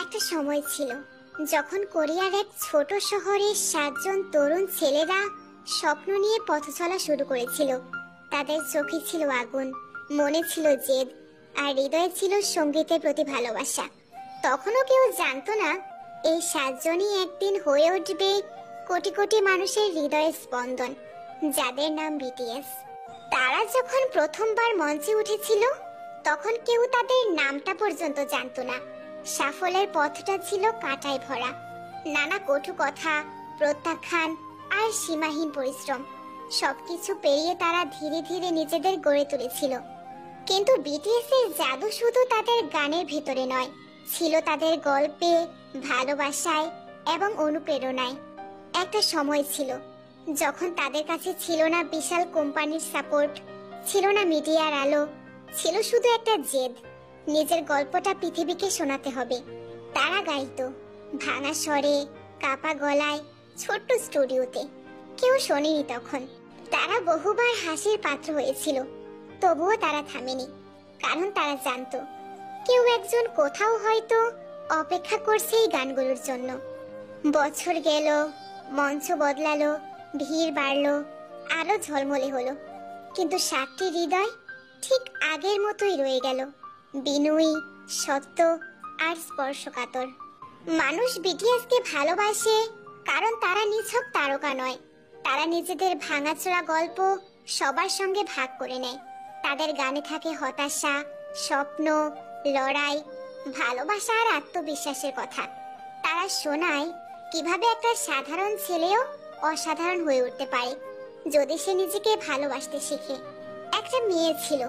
একটা সময় ছিল যখন কোরিয়ার এক ছোট শহরে 7জন তরুণ ছেলেরা স্বপ্ন নিয়ে পথ চলা শুরু করেছিল। তাদের চোখে ছিল আগুন, মনে ছিল জেদ, আর হৃদয়ে ছিল সঙ্গীতের প্রতি ভালোবাসা। তখনও কেউ জানতো না এই 7জনই একদিন হয়ে উঠবে কোটি কোটি মানুষের হৃদয়ের স্পন্দন, যাদের নাম বিটিএস। তারা যখন প্রথমবার মঞ্চে উঠেছিল তখন কেউ তাদের নামটা পর্যন্ত জানতো না। সাফল্যের পথটা ছিল কাঁটায় ভরা, নানা কটু কথা, প্রত্যাখ্যান আর সীমাহীন পরিশ্রম। সবকিছু পেরিয়ে তারা ধীরে ধীরে নিজেদের গড়ে তুলেছিল। কিন্তু বিটিএস এর জাদু শুধু তাদের গানের ভিতরে নয়, ছিল তাদের গল্পে, ভালোবাসায় এবং অনুপ্রেরণায়। একটা সময় ছিল যখন তাদের কাছে ছিল না বিশাল কোম্পানির সাপোর্ট, ছিল না মিডিয়ার আলো, ছিল শুধু একটা জেদ, নিজের গল্পটা পৃথিবীকে শোনাতে হবে। তারা গাইতো ভাঙা স্বরে, কাপা গলায়, ছোট্ট স্টুডিওতে। কেউ শোনেনি তখন। তারা বহুবার হাসির পাত্র হয়েছিল, তবুও তারা থামেনি, কারণ তারা জানতো কেউ একজন কোথাও হয়তো অপেক্ষা করছে এই গানগুলোর জন্য। বছর গেল, মঞ্চ বদলালো, ভিড় বাড়লো, আলো ঝলমলে হলো, কিন্তু 7টি হৃদয় ঠিক আগের মতোই রয়ে গেল, বিনয়ী, সত্য আর স্পর্শকাতর। মানুষ বিটিএসকে ভালোবাসে কারণ তারা নিছক তারকা নয়। তারা নিজেদের ভাঙাচোরা গল্প সবার সঙ্গে ভাগ করে নেয়। তাদের গানে থাকে হতাশা, স্বপ্ন, লড়াই, ভালোবাসা আর আত্মবিশ্বাসের কথা। তারা শোনায় কিভাবে একটা সাধারণ ছেলেও অসাধারণ হয়ে উঠতে পারে যদি সে নিজেকে ভালোবাসতে শিখে। একটা মেয়ে ছিল,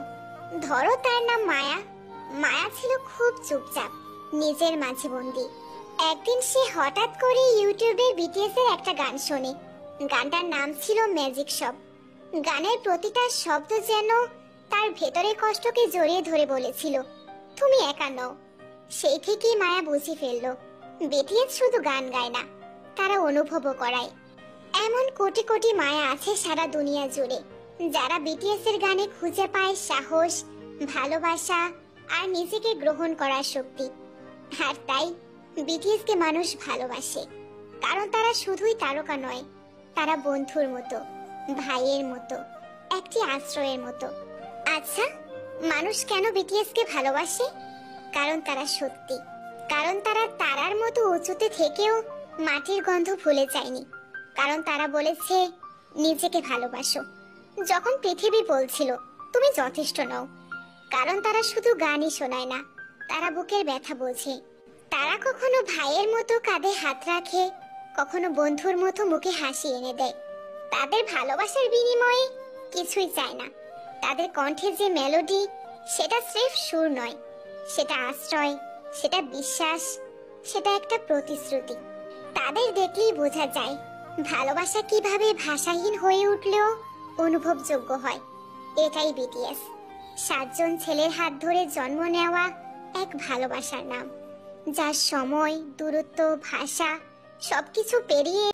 ধরো তার নাম মায়া। মায়া ছিল খুব চুপচাপ, নিজের মাঝে বন্দি। একদিন সে হঠাৎ করে ইউটিউবে বিটিএস এর একটা গান শোনে। গানটার নাম ছিল ম্যাজিক শপ। গানের প্রতিটা শব্দ যেন তার ভেতরের কষ্টকে জড়িয়ে ধরে বলেছিল, তুমি একা নও। সেই থেকেই মায়া বুঝে ফেলল, বিটিএস শুধু গান গায় না, তারা অনুভবও করায়। এমন কোটি কোটি মায়া আছে সারা দুনিয়া জুড়ে, যারা বিটিএস এর গানে খুঁজে পায় সাহস, ভালোবাসা আর নিজেকে গ্রহণ করার শক্তি। আর তাই বিটিএস কে মানুষ ভালোবাসে, কারণ তারা শুধুই তারকা নয়, তারা বন্ধুর মতো, ভাইয়ের মতো, একটি আশ্রয়ের মতো। আচ্ছা, মানুষ কেন বিটিএস কে ভালোবাসে? কারণ তারা সত্যি, কারণ তারা তারার মতো উঁচুতে থেকেও মাটির গন্ধ ভুলে যায়নি, কারণ তারা বলেছে নিজেকে ভালোবাসো যখন পৃথিবী বলছিল তুমি যথেষ্ট নও। কারণ তারা শুধু গানই শোনায় না, তারা বুকের ব্যথা বোঝে। তারা কখনো ভাইয়ের মতো কাঁধে হাত রাখে, কখনো বন্ধুর মতো মুখে হাসি এনে দেয়। তাদের ভালোবাসার বিনিময়ে কিছুই চায় না। তাদের কণ্ঠে যে মেলোডি, সেটা স্রেফ সুর নয়, সেটা আশ্রয়, সেটা বিশ্বাস, সেটা একটা প্রতিশ্রুতি। তাদের দেখলেই বোঝা যায় ভালোবাসা কিভাবে ভাষাহীন হয়ে উঠলেও অনুভবযোগ্য হয়। এটাই বিটিএস, 7জন ছেলের হাত ধরে জন্ম নেওয়া এক ভালোবাসার নাম, যার সময়, দূরত্ব, ভাষা সবকিছু পেরিয়ে